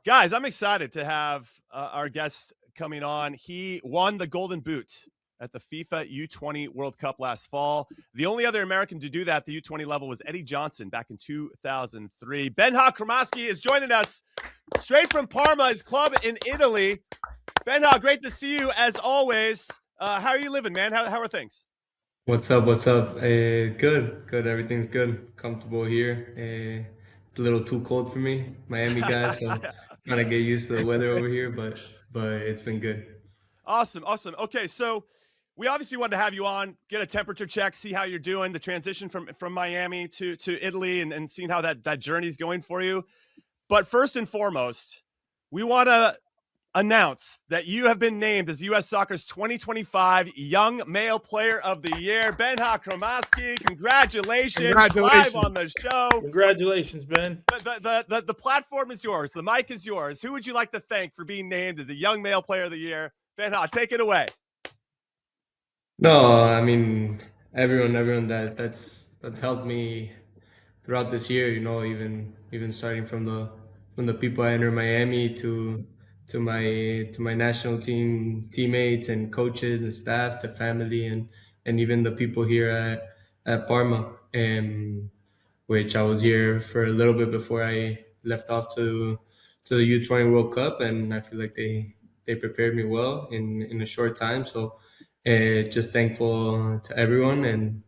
Guys, I'm excited to have our guest coming on. He won the Golden Boot at the FIFA U20 World Cup last fall. The only other American to do that at the U20 level was Eddie Johnson back in 2003. Benja Cremaschi is joining us straight from Parma, his club in Italy. Benja, great to see you as always. How are you living, man? How are things? What's up? What's up? Good. Everything's good. Comfortable here. It's a little too cold for me, Miami guy, so trying to get used to the weather over here, but it's been good. Awesome. Okay, so we obviously wanted to have you on, get a temperature check, see how you're doing, the transition from Miami to Italy, and seeing how that journey's going for you. But first and foremost, we want to announce that you have been named as U.S. Soccer's 2025 Young Male Player of the Year. Benja Cremaschi, congratulations, live Congratulations. on the show. Congratulations, Ben. The platform is yours. The mic is yours. Who would you like to thank for being named as the Young Male Player of the Year? Benja, take it away. No, I mean everyone that's helped me throughout this year. Even starting from the people I enter Miami to my national team teammates and coaches and staff to family and even the people here at Parma. Which I was here for a little bit before I left off to the U20 World Cup, and I feel like they prepared me well in a short time. So just thankful to everyone, and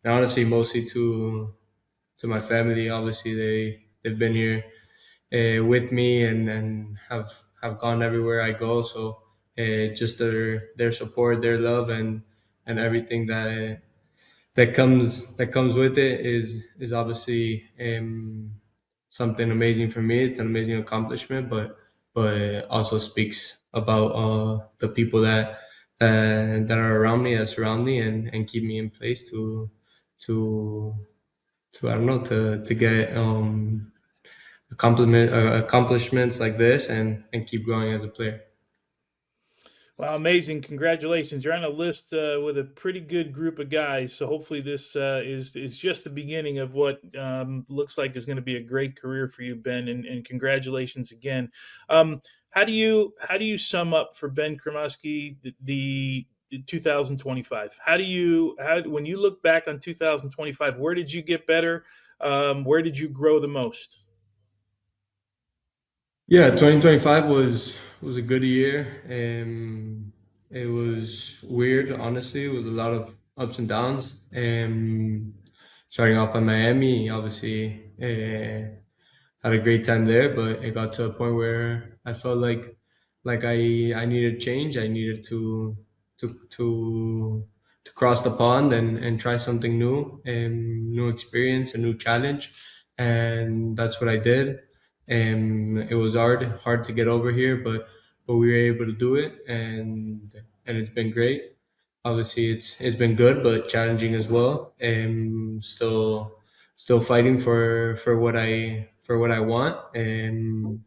honestly mostly to my family. Obviously, they've been here with me and have gone everywhere I go. So just their support, their love, and everything that comes with it is obviously something amazing for me. It's an amazing accomplishment, but it also speaks about the people that are around me, that surround me, and keep me in place to to I don't know to get accomplishments like this and keep growing as a player. Wow, amazing. Congratulations. You're on a list with a pretty good group of guys. So hopefully this is just the beginning of what looks like is going to be a great career for you, Ben. And congratulations again. How do you sum up for Ben Kremasky the 2025? When you look back on 2025, where did you get better? Where did you grow the most? Yeah, 2025 was a good year. It was weird, honestly, with a lot of ups and downs. Starting off in Miami, obviously, had a great time there, but it got to a point where I felt like I needed change. I needed to to to cross the pond and try something new and new experience, a new challenge, and that's what I did. It was hard to get over here, but we were able to do it, and it's been great. Obviously, it's been good, but challenging as well. And still fighting for what I want. And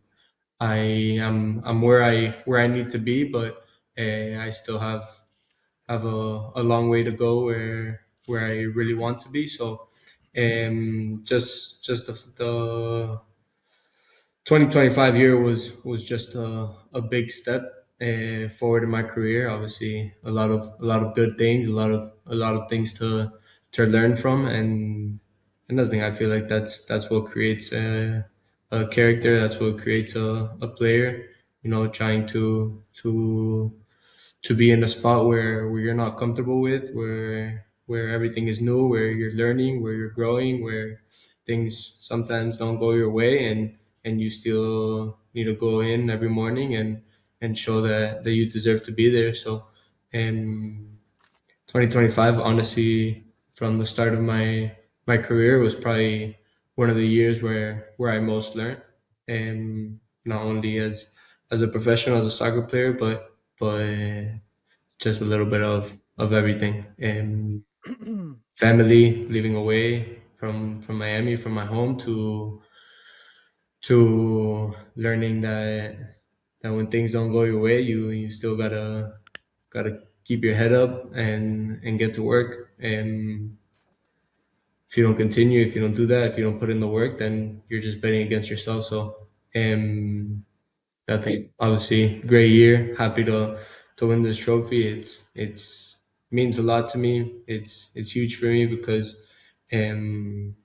I'm where I need to be, but I still have a long way to go where I really want to be. So, just the 2025 year was just a big step forward in my career. Obviously, a lot of good things, a lot of things to learn from, and another thing I feel like that's what creates a character. That's what creates a player. Trying to be in a spot where you're not comfortable with, where everything is new, where you're learning, where you're growing, where things sometimes don't go your way, and you still need to go in every morning and show that you deserve to be there. So, um, 2025, honestly, from the start of my career, was probably one of the years where I most learned, and not only as a professional, as a soccer player, but just a little bit of everything. And family, living away from Miami, from my home, to learning that when things don't go your way, you still gotta keep your head up and get to work. And if you don't continue, if you don't do that, if you don't put in the work, then you're just betting against yourself. So, um, I think obviously great year. Happy to win this trophy. It's means a lot to me. It's huge for me because um,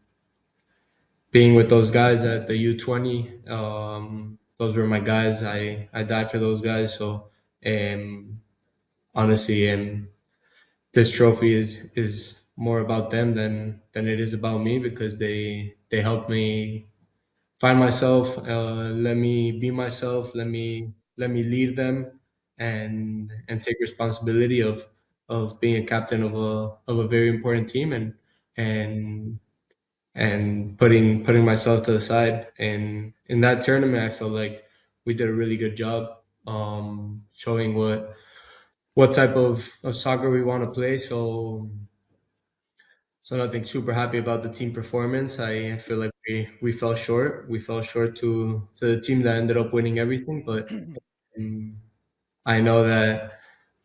being with those guys at the U20, those were my guys. I died for those guys. So um, honestly, this trophy is more about them than it is about me because they helped me find myself, let me be myself, let me lead them, and take responsibility of being a captain of a very important team, and and putting myself to the side. And in that tournament, I felt like we did a really good job, showing what type of soccer we want to play. So nothing super happy about the team performance. I feel like we fell short. We fell short to the team that ended up winning everything. But um, I know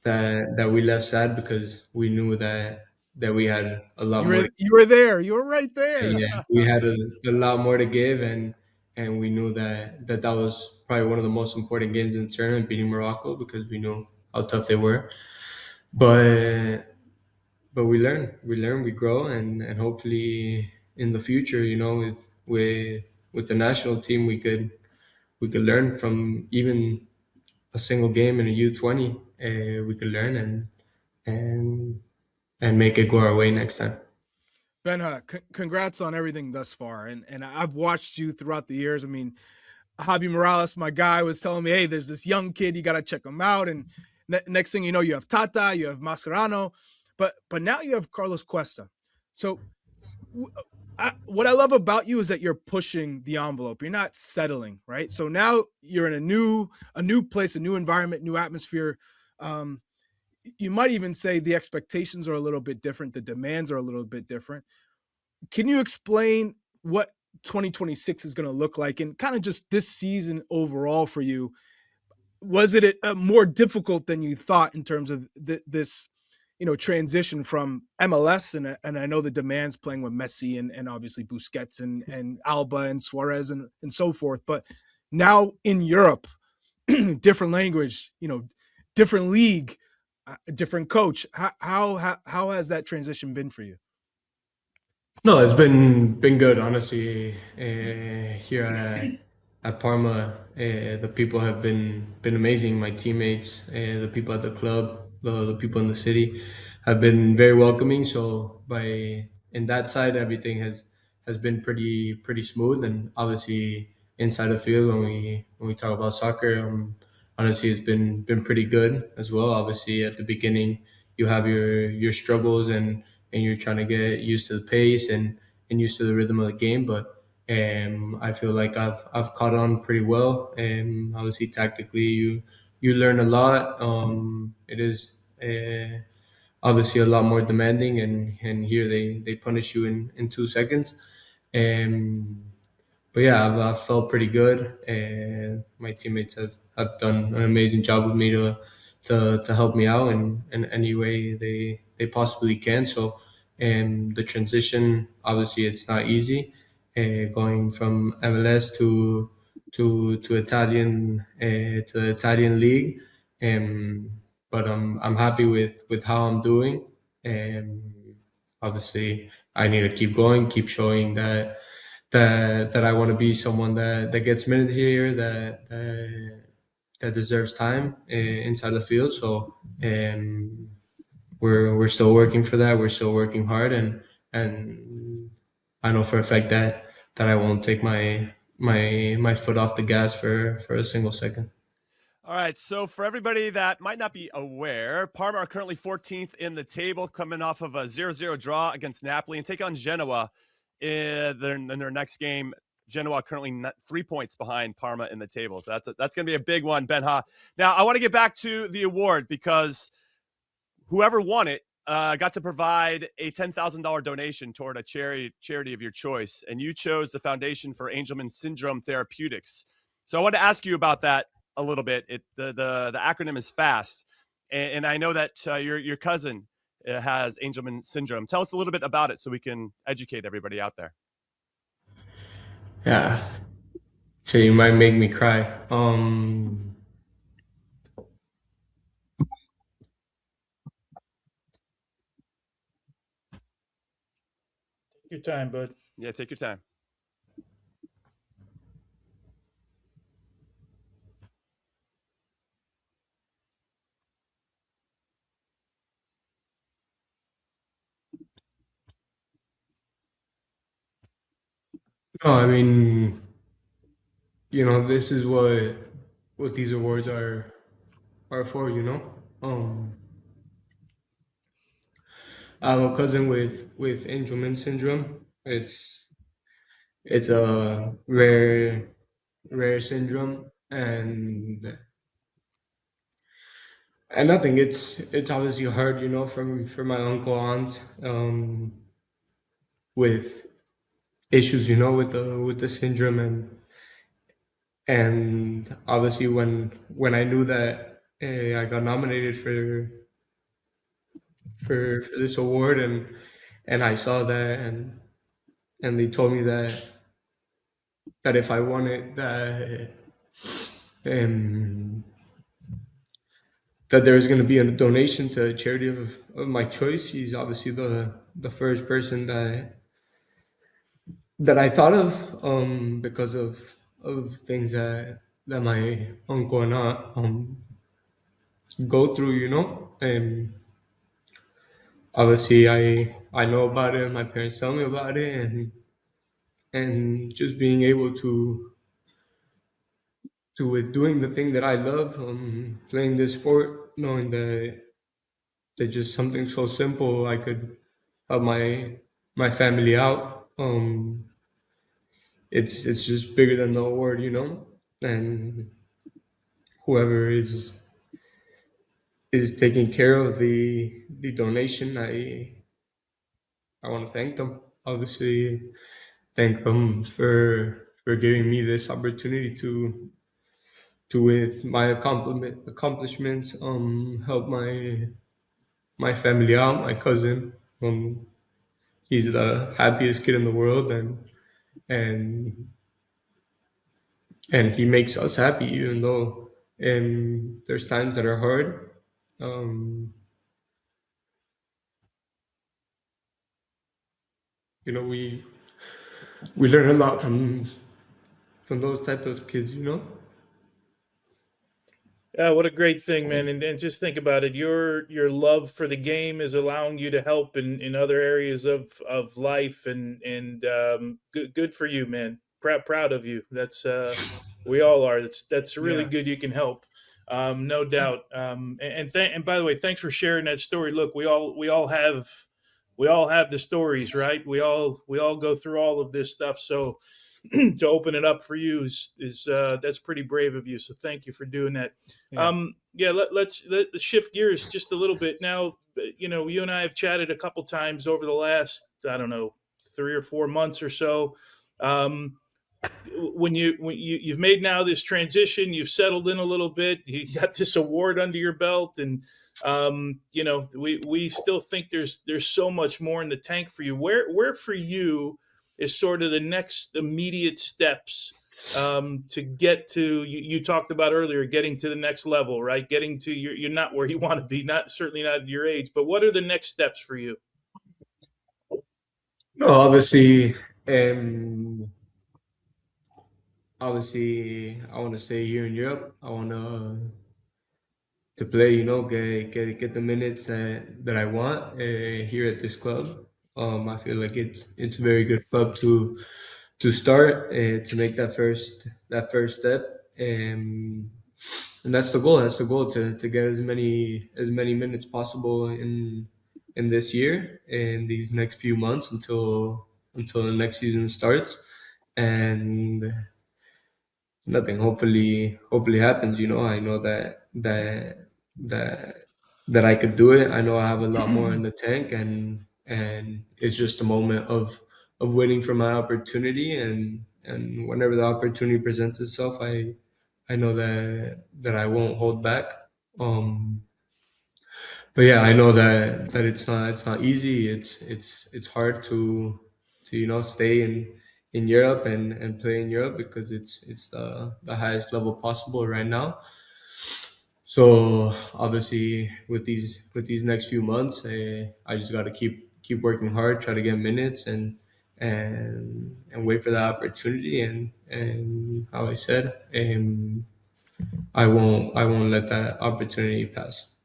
that we left sad because we knew that we had a lot more. You were there. You were right there. Yeah, we had a lot more to give, and we knew that was probably one of the most important games in the tournament, beating Morocco, because we knew how tough they were. But we grow, and hopefully in the future, with the national team, we could learn from even a single game in a U20. We could learn and and make it go our way next time. Ben, congrats on everything thus far. And I've watched you throughout the years. I mean, Javi Morales, my guy, was telling me, hey, there's this young kid, you got to check him out. And next thing you know, you have Tata, you have Mascherano, but now you have Carlos Cuesta. So what I love about you is that you're pushing the envelope. You're not settling, right? So now you're in a new place, a new environment, new atmosphere. Um, you might even say the expectations are a little bit different, the demands are a little bit different. Can you explain what 2026 is going to look like and kind of just this season overall for you? Was it more difficult than you thought in terms of this, transition from MLS, and I know the demands playing with Messi and obviously Busquets and Alba and Suarez and so forth, but now in Europe, different language, different league, different coach. How has that transition been for you? No, it's been good, honestly. Here at Parma, the people have been amazing. My teammates, the people at the club, the people in the city, have been very welcoming. So by in that side, everything has been pretty smooth. And obviously inside the field, when we talk about soccer, honestly, it's been pretty good as well. Obviously, at the beginning, you have your struggles, and you're trying to get used to the pace and used to the rhythm of the game. But I feel like I've caught on pretty well. And obviously, tactically, you learn a lot. It is obviously a lot more demanding, and here they punish you in 2 seconds. Um, but yeah, I've felt pretty good, and my teammates have done an amazing job with me to help me out in any way they possibly can. So, the transition, obviously, it's not easy, going from MLS to to the Italian league. But I'm happy with how I'm doing, and obviously I need to keep going, keep showing that I want to be someone that gets minutes here, that deserves time inside the field. So we're still working for that. We're still working hard, and I know for a fact that I won't take my foot off the gas for a single second. All right. So for everybody that might not be aware, Parma are currently 14th in the table, coming off of a 0-0 draw against Napoli, and take on Genoa in their next game. Genoa currently 3 points behind Parma in the table. So that's going to be a big one, Ben Ha. Now, I want to get back to the award because whoever won it got to provide a $10,000 donation toward a charity of your choice. And you chose the Foundation for Angelman Syndrome Therapeutics. So I want to ask you about that a little bit. The acronym is FAST. And I know that your cousin has Angelman syndrome. Tell us a little bit about it so we can educate everybody out there. Yeah, So you might make me cry. Take your time, bud. Yeah, take your time. No, I mean, this is what these awards are for. I have a cousin with Angelman syndrome. It's a rare syndrome, and I think it's obviously hard, for my uncle aunt, with issues, with the syndrome, and obviously when I knew that I got nominated for this award, and I saw that, and they told me that if I won it, um, that there was going to be a donation to a charity of my choice. He's obviously the first person that I thought of, because of things that my uncle and I go through, and obviously I know about it. My parents tell me about it, and just being able to with doing the thing that I love, playing this sport, knowing that just something so simple I could help my family out. It's just bigger than the award, and whoever is taking care of the donation, I want to thank them. Obviously, thank them for giving me this opportunity to with my accomplishments, help my family out. My cousin, he's the happiest kid in the world, and and he makes us happy, even though there's times that are hard. Um, we learn a lot from those type of kids. Yeah, what a great thing, man! And just think about it. Your love for the game is allowing you to help in other areas of life, and good for you, man. Proud of you. That's we all are. That's really Yeah. good. You can help, no doubt. And by the way, thanks for sharing that story. Look, we all have the stories, right? We all go through all of this stuff. So to open it up for you is that's pretty brave of you. So thank you for doing that. Yeah. Yeah, let's shift gears just a little bit now. You and I have chatted a couple times over the last, I don't know, 3 or 4 months or so. Um, when you've made now this transition, you've settled in a little bit, you got this award under your belt, and we still think there's so much more in the tank for you. Where for you is sort of the next immediate steps, to get to, you talked about earlier, getting to the next level, right? Getting to, you're not where you want to be, not certainly not at your age, but what are the next steps for you? No, um, obviously, I want to stay here in Europe. I want to play, get the minutes that I want here at this club. I feel like it's a very good club to start, to make that first step. And that's the goal. That's the goal, to get as many minutes possible in this year, in these next few months, until the next season starts, and nothing hopefully happens. I know that that I could do it. I know I have a lot more in the tank, and it's just a moment of waiting for my opportunity, and whenever the opportunity presents itself, I know that I won't hold back. But yeah, I know that it's not easy. It's hard to stay in Europe and play in Europe because it's the highest level possible right now. So obviously with these next few months, I just got to keep working hard, try to get minutes and wait for that opportunity. And how I said, I won't let that opportunity pass.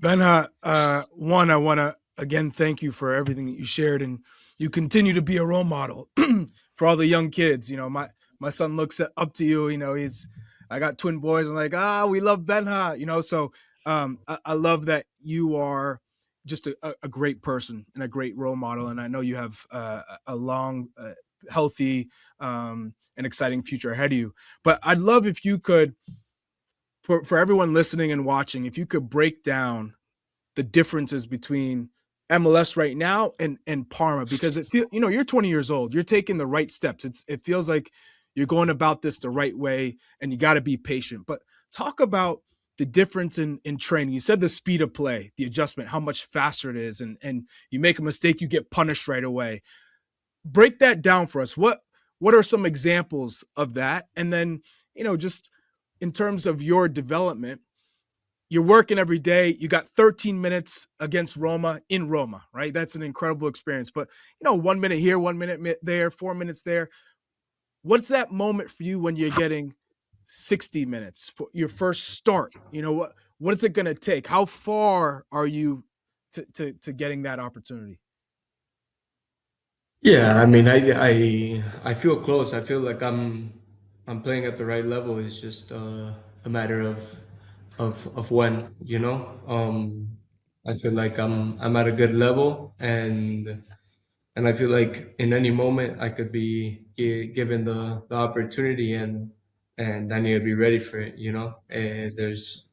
Benha, one, I want to again thank you for everything that you shared, and you continue to be a role model for all the young kids. You know, my son looks up to you. You know, I got twin boys. I'm like, we love Benha. You know, so I love that you are just a great person and a great role model, and I know you have a long, healthy, and exciting future ahead of you. But I'd love if you could, for everyone listening and watching, if you could break down the differences between MLS right now and Parma, because you're 20 years old, you're taking the right steps. It feels like you're going about this the right way, and you got to be patient. But talk about the difference in training. You said the speed of play, the adjustment, how much faster it is, and you make a mistake, you get punished right away. Break that down for us. What are some examples of that? And then, just in terms of your development, you're working every day. You got 13 minutes against Roma in Roma, right? That's an incredible experience. But 1 minute here, 1 minute there, 4 minutes there. What's that moment for you when you're getting 60 minutes for your first start? What is it going to take? How far are you to getting that opportunity? Yeah, I mean, I feel close. I feel like I'm playing at the right level. It's just a matter of when, you know. I feel like I'm at a good level, and I feel like in any moment I could be given the opportunity, and I need to be ready for it. You know, there's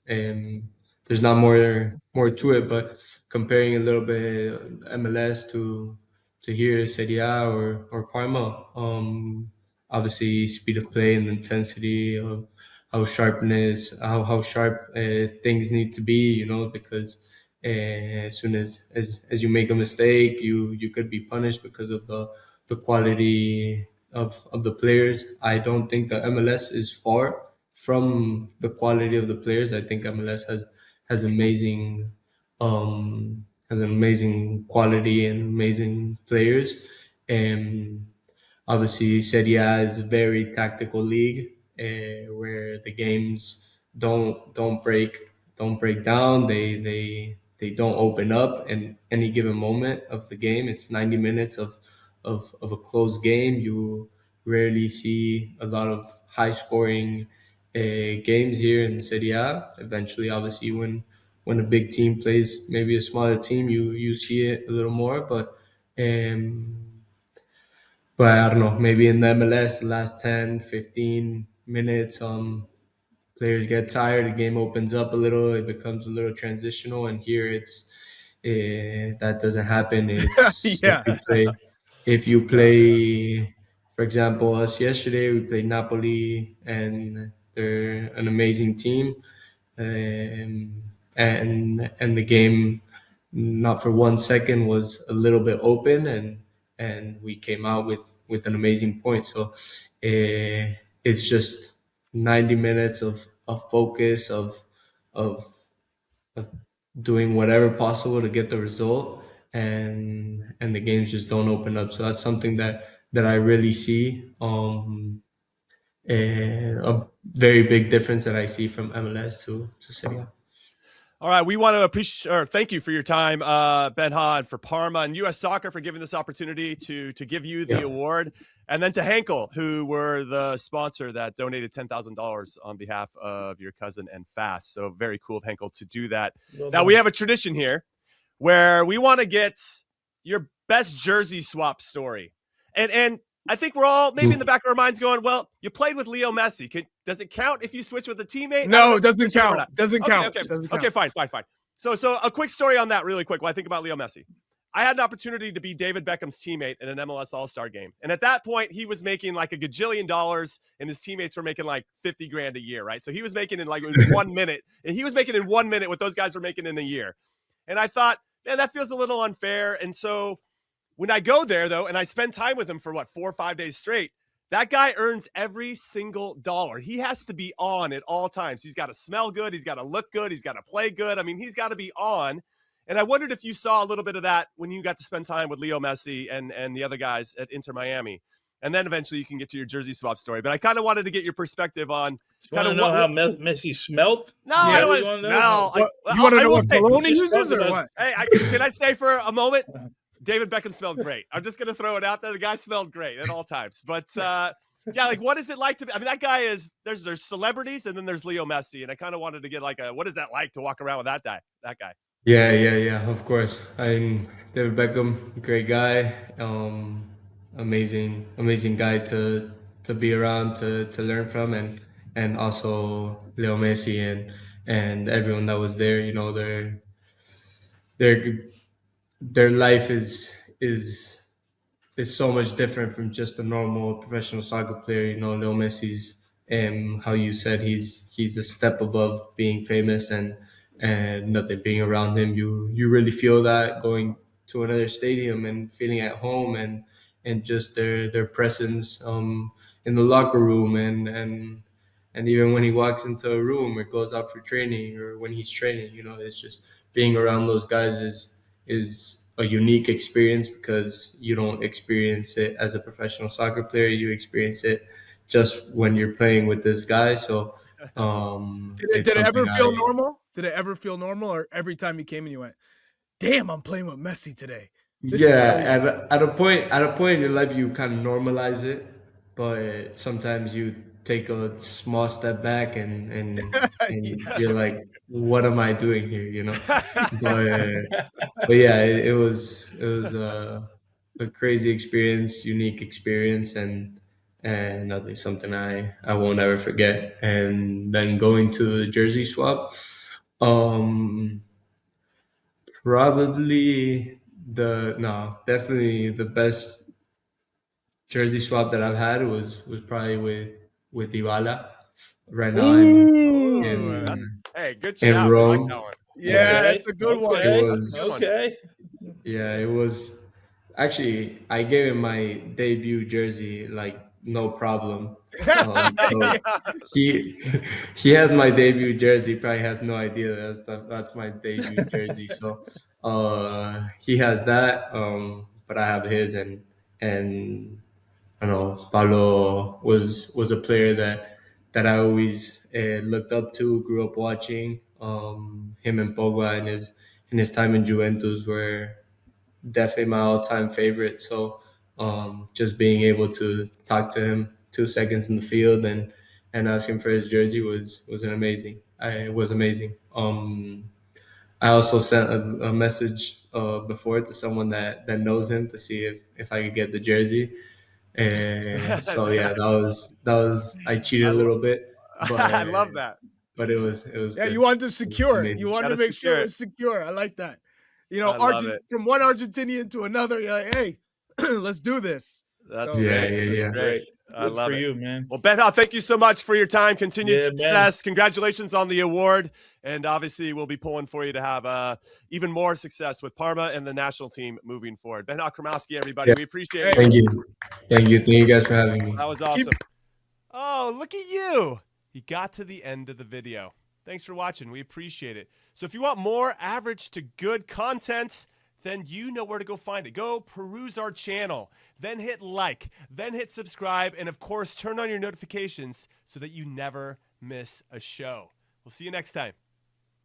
not more to it, but comparing a little bit MLS to here Serie A or Parma, obviously speed of play and intensity of how sharp things need to be. You know, because as soon as you make a mistake, you could be punished because of the quality of the players. I don't think the MLS is far from the quality of the players. I think MLS has amazing has an amazing quality and amazing players. And obviously, Serie A is a very tactical league where the games don't break down. They don't open up in any given moment of the game. It's 90 minutes of a close game. You rarely see a lot of high scoring games here in Serie A. Eventually, obviously, when a big team plays maybe a smaller team, you see it a little more. But I don't know, maybe in the MLS, the last 10, 15 minutes, players get tired, the game opens up a little, it becomes a little transitional, and here that doesn't happen. It's Yeah. if you play, for example, us yesterday, we played Napoli, and they're an amazing team, and the game, not for 1 second, was a little bit open, and we came out with an amazing point. So it's just 90 minutes of focus of of doing whatever possible to get the result, and the games just don't open up. So that's something that I really see, a very big difference that I see from MLS to Serie A. All right, we want to appreciate or thank you for your time, Ben Ha, and for Parma and U.S. Soccer for giving this opportunity to give you the Yeah. award, and then to Henkel, who were the sponsor that donated $10,000 on behalf of your cousin and Fast. So very cool of Henkel to do that. Well Now done. we have a tradition here where we want to get your best jersey swap story, and I think we're all maybe in the back of our minds going, well, you played with Leo Messi. Does it count if you switch with a teammate? I don't know No, if it doesn't it's true or count. not. Doesn't Okay, count. okay, Doesn't okay, count. fine. So a quick story on that really quick while I think about Leo Messi. I had an opportunity to be David Beckham's teammate in an MLS All-Star game. And at that point, he was making like $1 gajillion and his teammates were making like 50 grand a year, right? So he was making in 1 minute, and he was making in 1 minute what those guys were making in a year. And I thought, man, that feels a little unfair. And so When I go there, though, and I spend time with him for 4 or 5 days straight, that guy earns every single dollar. He has to be on at all times. He's got to smell good. He's got to look good. He's got to play good. I mean, he's got to be on. And I wondered if you saw a little bit of that when you got to spend time with Leo Messi and the other guys at Inter Miami. And then eventually you can get to your jersey swap story. But I kind of wanted to get your perspective on kind of know how Messi smelled. No, I don't want to smell. You want to know what cologne he uses or what? Hey, can I say for a moment? David Beckham smelled great. I'm just going to throw it out there. The guy smelled great at all times. But, yeah, like, what is it like to be – I mean, that guy is – there's celebrities, and then there's Leo Messi. And I kind of wanted to get, like, what is that like to walk around with that guy? Yeah, of course. David Beckham, great guy. Amazing guy to be around, to learn from, and also Leo Messi and everyone that was there. You know, their life is so much different from just a normal professional soccer player. You know, Leo Messi's how you said he's a step above being famous and nothing being around him. You really feel that going to another stadium and feeling at home and just their presence in the locker room and even when he walks into a room or goes out for training or when he's training, you know, it's just being around those guys is a unique experience because you don't experience it as a professional soccer player. You experience it just when you're playing with this guy. So did it ever feel normal? Did it ever feel normal, or every time you came and you went, "Damn, I'm playing with Messi today"? At a point in your life you kind of normalize it, but sometimes you take a small step back and you're like, what am I doing here, you know? But yeah, it was a crazy experience, unique experience, and nothing, something I won't ever forget. And then going to the jersey swap, definitely the best jersey swap that I've had was probably with Dybala right now hey, good in shout. Rome. I like that one. Yeah, that's a good one. It was actually, I gave him my debut jersey like no problem. So he has my debut jersey. Probably has no idea that's my debut jersey. So he has that, but I have his, and I don't know, Paulo was a player that I always looked up to, grew up watching. Him and Pogba in his time in Juventus were definitely my all-time favorite. So just being able to talk to him 2 seconds in the field and ask him for his jersey was amazing. It was amazing. I also sent a message before to someone that knows him to see if I could get the jersey. And so yeah, that was I cheated a little bit, but I love that. But it was Yeah, good. you wanted to secure it. You wanted to make sure it it. was secure. I like that. You know, from one Argentinian to another, you're like, hey, let's do this. That's great. That's great. I love it. You, man. Well, Benha, thank you so much for your time. Continued success. Man. Congratulations on the award. And obviously, we'll be pulling for you to have even more success with Parma and the national team moving forward. Benha Cremaschi, everybody. We appreciate it. Thank you. Thank you guys for having me. That was awesome. Oh, look at you. You got to the end of the video. Thanks for watching. We appreciate it. So if you want more average to good content, then you know where to go find it. Go peruse our channel, then hit like, then hit subscribe, and of course, turn on your notifications so that you never miss a show. We'll see you next time.